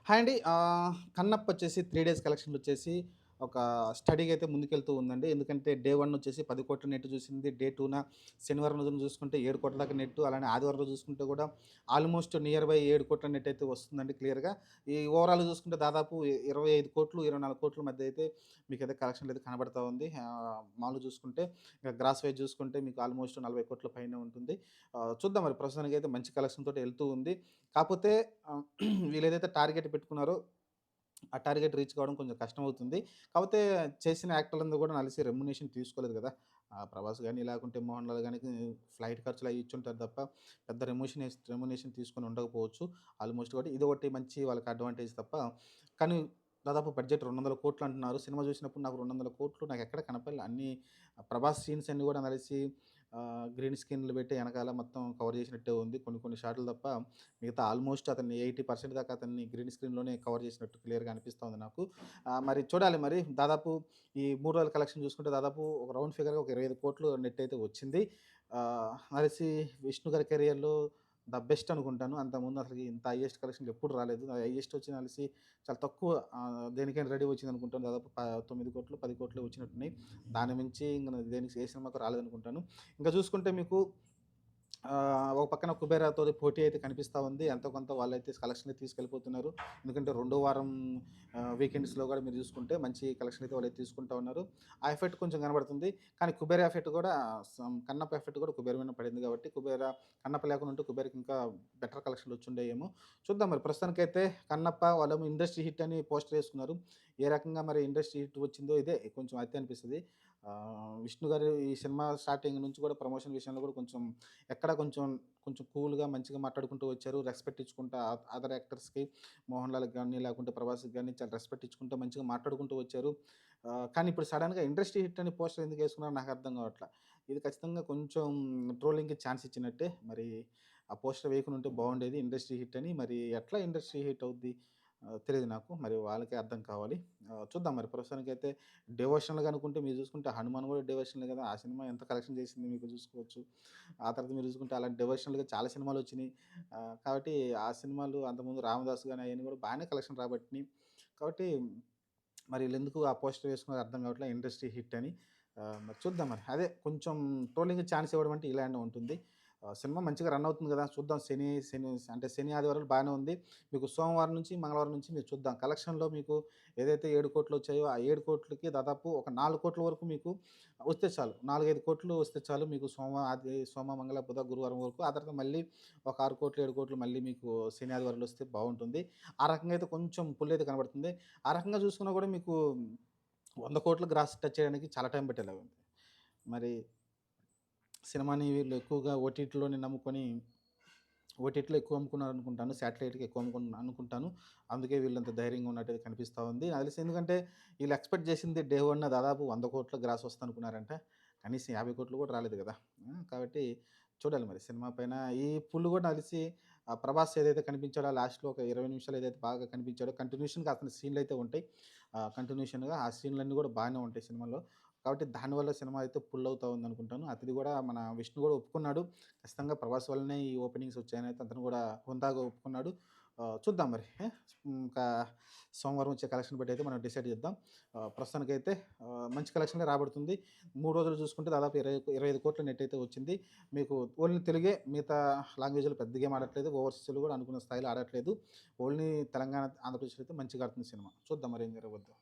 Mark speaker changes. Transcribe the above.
Speaker 1: Hi అండి. 'కన్నప్ప' వచ్చేసి 3 days కలెక్షన్‌లొచ్చేసి ఒక స్టడీగా అయితే ముందుకెళ్తూ ఉందండి. ఎందుకంటే డే 1 వచ్చేసి 10,00,00,000 నెట్ చూసింది. డే 2న శనివారం రోజున చూసుకుంటే 7,00,00,000 దాకా నెట్టు. అలానే ఆదివారం రోజు చూసుకుంటే కూడా ఆల్మోస్ట్ నియర్ బై 7,00,00,000 నెట్ అయితే వస్తుందండి క్లియర్‌గా. ఈ ఓవరాల్‌గా చూసుకుంటే దాదాపు 25,00,00,000, 24,00,00,000 మధ్య అయితే మీకైతే కలెక్షన్‌లు అయితే కనబడతా ఉంది. మామూలుగా చూసుకుంటే ఇక గ్రాస్ వైస్ చూసుకుంటే మీకు ఆల్మోస్ట్ 40,00,00,000 పైనే ఉంటుంది. చూద్దాం మరి ప్రస్తుతానికైతే మంచి కలెక్షన్ తోటి ఎళ్తూ ఉంది. కాపోతే ఆహ్, వీళ్ళేదైతే టార్గెట్ పెట్టుకున్నారో, ఆ టార్గెట్ రీచ్ కావడం కొంచెం కష్టమవుతుంది. కాపోతే చేసిన యాక్టర్లందరూ కూడా కలిసి రెమ్యునరేషన్ తీసుకోలేదు గదా! 'ప్రభాస్' గాని, లేకుంటే 'మోహన్ లాల్' గాని ఫ్లైట్ ఖర్చులు అయి ఇచ్చుంటారు తప్ప, పెద్ద రెమ్యునరేషన్ తీసుకొని ఉండకపోవచ్చు. ఆల్మోస్ట్ కాబట్టి ఇదొకటి మంచి వాళ్ళకి అడ్వాంటేజ్ తప్ప, కానీ దాదాపు బడ్జెట్ 200,00,00,000 అంటున్నారు. సినిమా చూసినప్పుడు నాకు 200,00,00,000 నాకెక్కడ కనపడలే. అన్నీ 'ప్రభాస్' సీన్స్ అన్నీ కూడా నాకు తెలిసి గ్రీన్ స్క్రీన్‌లు పెట్టి ఎనకాల మొత్తం కవర్ చేసినట్టే ఉంది. కొన్ని కొన్ని షాటులు తప్ప మిగతా ఆల్మోస్ట్ అతన్ని 80% దాకా అతన్ని గ్రీన్ స్క్రీన్‌లోనే కవర్ చేసినట్టు క్లియర్‌గా అనిపిస్తా ఉంది నాకు. మరి చూడాలి మరి దాదాపు ఈ 3 రోజుల కలెక్షన్ చూసుకుంటే దాదాపు ఒక రౌండ్ ఫిగర్‌గా ఒక 25,00,00,000 నెట్ అయితే వచ్చింది. నాకు తెలిసి విష్ణు గారి కెరియర్‌లో ద బెస్ట్ అనుకుంటాను. అంతకుముందు అసలకి ఇంత హైయెస్ట్ కలెక్షన్‌లు ఎప్పుడు రాలేదు. హైయెస్ట్ వచ్చింది నాకు తెలిసి చాలా తక్కువ, దేనికైనా రెడీ వచ్చిందనుకుంటాను. దాదాపు 9,00,00,000, 10,00,00,000 వచ్చినట్టున్నాయి. దాని మించి ఇంక దేనికి ఏ సినిమాకు రాలేదనుకుంటాను. ఇంకా చూసుకుంటే మీకు ఒక పక్కన 'కుబేరా'తోటి పోటీ అయితే కనిపిస్తా ఉంది. ఎంతో కొంత వాళ్ళైతే కలెక్షన్‌ని తీసుకెళ్ళిపోతున్నారు. ఎందుకంటే రెండో వారం వీకెండ్స్‌లో కూడా మీరు చూసుకుంటే మంచి కలెక్షన్ అయితే వాళ్ళైతే తీసుకుంటా ఉన్నారు. ఆ ఎఫెక్ట్ కొంచెం కనబడుతుంది. కానీ 'కుబేర' ఎఫెక్ట్ కూడా 'కన్నప్ప' ఎఫెక్ట్ కూడా 'కుబేర' మీద పడింది కాబట్టి 'కన్నప్ప' లేకుండా ఉంటే 'కుబేర'కి ఇంకా బెటర్ కలెక్షన్‌లు వచ్చుండేయేమో. చూద్దాం మరి ప్రస్తుతానికైతే 'కన్నప్ప' వాళ్ళేమో ఇండస్ట్రీ హిట్ అని పోస్టర్ ఏసుకున్నారు. ఏ రకంగా మరి ఇండస్ట్రీ హిట్ వచ్చిందో ఇదే కొంచెం అయితే అనిపిస్తది. విష్ణు గారు ఈ సినిమా స్టార్టింగ్ నుంచి కూడా ప్రమోషన్ విషయంలో కూడా కొంచెం ఎక్కడ కొంచెం కూల్‌గా మంచిగా మాట్లాడుకుంటూ వచ్చారు. రెస్పెక్ట్ ఇచ్చుకుంటా అదర్ యాక్టర్స్‌కి 'మోహన్ లాల్‌కి' గాని, లేకుంటే 'ప్రభాస్‌కి' గాని చాలా రెస్పెక్ట్ ఇచ్చుకుంటూ మంచిగా మాట్లాడుకుంటూ వచ్చారు. కానీ ఇప్పుడు సడెన్‌గా ఇండస్ట్రీ హిట్ అని పోస్టర్ ఎందుకేసుకున్నారో నాకు అర్థం కావట్ల. ఇది ఖచ్చితంగా కొంచెం ట్రోలింగ్‌కి ఛాన్స్ ఇచ్చినట్టే. మరి ఆ పోస్టర్ వేయకుండా ఉంటే బాగుండేది ఇండస్ట్రీ హిట్ అని. మరి ఎట్లా ఇండస్ట్రీ హిట్ అవుద్ది? తెలీదు నాకు. మరి వాళ్ళకే అర్థం కావాలి. చూద్దాం మరి ప్రస్తుతానికైతే డివోషనల్‌గా అనుకుంటే మీరు చూసుకుంటే 'హనుమాన్' కూడా డివోషనలే కదా! ఆ సినిమా ఎంత కలెక్షన్ చేసింది మీకు చూసుకోవచ్చు. ఆ తర్వాత మీరు చూసుకుంటే అలాంటి డివోషనల్‌గా చాలా సినిమాలొచ్చినియి. కాబట్టి ఆ సినిమాలు అంతకుముందు 'రామదాసు' గాని అయన్నీ కూడా బానే కలెక్షన్ రాబట్టినియి. కాబట్టి మరి ఈళ్ళెందుకు ఆ పోస్టర్ వేసుకున్నారో అర్థం కావట్లే ఇండస్ట్రీ హిట్ అని. మరి చూద్దాం మరి. అదే కొంచెం ట్రోలింగ్‌కి ఛాన్స్ ఇవ్వడం అంటే ఇలానే ఉంటుంది. సినిమా మంచిగా రన్ అవుతుంది కదా! చూద్దాం అంటే శని, ఆదివారాలు బానే ఉంది. మీకు సోమవారం నుంచి, మంగళవారం నుంచి మీరు చూద్దాం. కలెక్షన్‌లో మీకు ఏదైతే 7,00,00,000 వచ్చాయో ఆ 7,00,00,000కి దాదాపు ఒక 4,00,00,000 వరకు మీకు వస్తే చాలు. 4, 5,00,00,000 వస్తే చాలు మీకు సోమ, మంగళ, బుధ, గురువారం వరకు. ఆ తర్వాత మళ్ళీ ఒక 6,00,00,000, 7,00,00,000 మళ్ళీ మీకు శని, ఆదివారాలు వస్తే బావుంటుంది. ఆ రకంగా అయితే కొంచెం పుల్లయితే కనబడుతుంది. ఆ రకంగా చూసుకున్నా కూడా మీకు 100,00,00,000 గ్రాస్ టచ్ చేయడానికి చాలా టైం పట్టేలాగుంది. మరి సినిమాని వీళ్ళు ఎక్కువగా ఓటీటీలోనే నమ్ముకొని ఓటీటీలో ఎక్కువ అమ్ముకున్నారనుకుంటాను. శాటిలైట్‌కి ఎక్కువ అనుకుంటాను. అందుకే వీళ్ళంత ధైర్యంగా ఉన్నట్టుగా కనిపిస్తా ఉంది. నాకు తెలిసి ఎందుకంటే ఈళ్ళు ఎక్స్‌పెక్ట్ చేసింది డే 1 దాదాపు 100,00,00,000 గ్రాస్ వస్తదనుకున్నారంట. కనీసం 50,00,00,000 కూడా రాలేదు కదా! కాబట్టి చూడాలి మరి సినిమా పైన ఈ పుల్ కూడా నాకు తెలిసి 'ప్రభాస్' ఏదైతే కనిపించాడో లాస్ట్‌లో ఒక 20 నిమిషాలు ఏదైతే బాగా కనిపించాడో కంటిన్యూషన్‌గా అతని సీన్‌లయితే ఉంటాయి. కంటిన్యూషన్‌గా ఆ సీన్‌లన్నీ కూడా బాగానే ఉంటాయి సినిమాలో. కాబట్టి దానివల్ల సినిమా అయితే పుల్ అవుతా ఉందనుకుంటాను. అది కూడా మన విష్ణు కూడా ఒప్పుకున్నాడు. ఖచ్చితంగా 'ప్రభాస్' వల్లనే ఈ ఓపెనింగ్స్ వచ్చాయనైతే అతను కూడా హుందాగా ఒప్పుకున్నాడు. చూద్దాం మరి. ఇంకా సోమవారం వచ్చే కలెక్షన్ బట్టి అయితే మనం డిసైడ్ చేద్దాం. ప్రస్తుతానికైతే మంచి కలెక్షనే రాబడుతుంది. 3 రోజులు చూసుకుంటే దాదాపు 25,00,00,000 నెట్ అయితే వచ్చింది. మీకు ఓన్లీ తెలుగే, మిగతా లాంగ్వేజ్‌లో పెద్దగా ఏం ఆడట్లేదు. ఓవర్సీస్‌లో కూడా అనుకున్న స్థాయిలో ఆడట్లేదు. ఓన్లీ తెలంగాణ, ఆంధ్రప్రదేశ్‌లో అయితే మంచిగా ఆడుతుంది సినిమా. చూద్దాం మరి ఏం జరగబోద్దో.